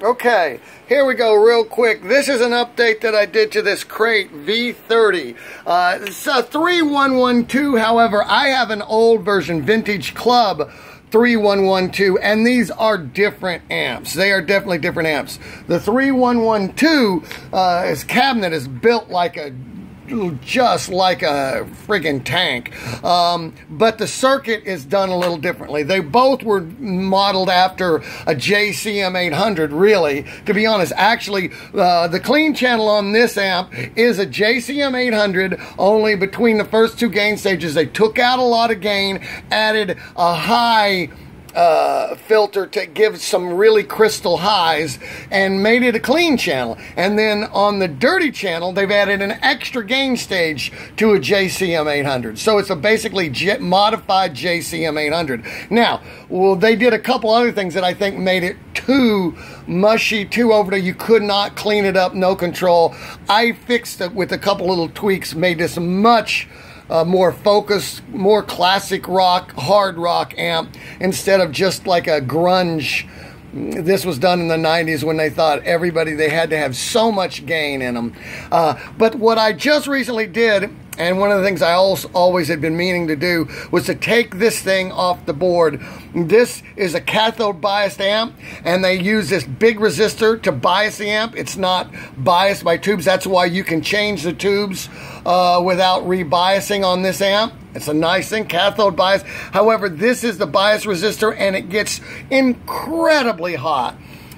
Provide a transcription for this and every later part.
Okay, here we go real quick. This is an update that I did to this crate V30. It's a 3112, however, I have an old version, Vintage Club 3112, and these are different amps. They are definitely different amps. The 3112, his cabinet is built like just like a friggin' tank, but the circuit is done a little differently. They both were modeled after a JCM 800, really, to be honest. Actually, the clean channel on this amp is a JCM 800, only between the first two gain stages they took out a lot of gain, added a high filter to give some really crystal highs, and made it a clean channel. And then on the dirty channel, they've added an extra gain stage to a JCM 800. So it's a basically modified JCM 800. Now, well, they did a couple other things that I think made it too mushy, too overdone. You could not clean it up, no control. I fixed it with a couple little tweaks, made this much more focused, more classic rock, hard rock amp, instead of just like a grunge. This was done in the 90s when they thought they had to have so much gain in them. But what I just recently did, and one of the things I always had been meaning to do, was to take this thing off the board. This is a cathode biased amp, and they use this big resistor to bias the amp. It's not biased by tubes. That's why you can change the tubes without rebiasing on this amp. It's a nice thing, cathode bias. However, this is the bias resistor, and it gets incredibly hot.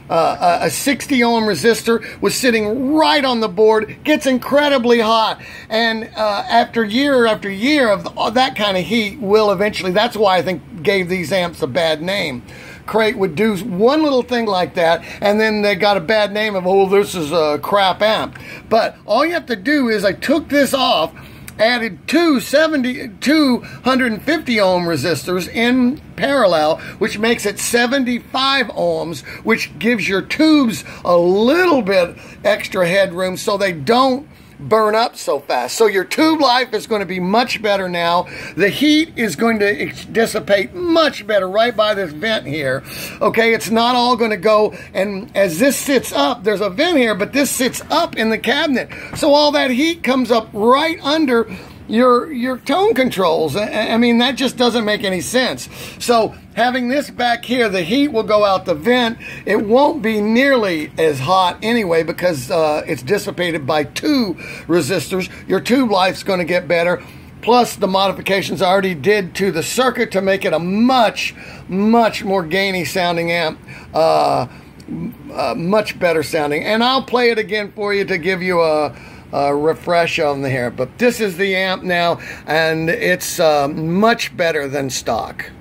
A 60 ohm resistor was sitting right on the board, gets incredibly hot, and after year after year of that kind of heat will eventually, that's why I think gave these amps a bad name. Crate would do one little thing like that, and then they got a bad name of, oh, this is a crap amp. But all you have to do is, I took this off, added two 250 ohm resistors in parallel, which makes it 75 ohms, which gives your tubes a little bit extra headroom so they don't burn up so fast. So your tube life is going to be much better now. The heat is going to dissipate much better right by this vent here. Okay, it's not all going to go, and as this sits up, there's a vent here, but this sits up in the cabinet. So all that heat comes up right under your tone controls. I mean, that just doesn't make any sense. So having this back here, the heat will go out the vent. It won't be nearly as hot anyway because it's dissipated by two resistors. Your tube life's going to get better. Plus the modifications I already did to the circuit to make it a much, much more gainy sounding amp. Much better sounding. And I'll play it again for you to give you a refresh on the hair. But this is the amp now, and it's much better than stock.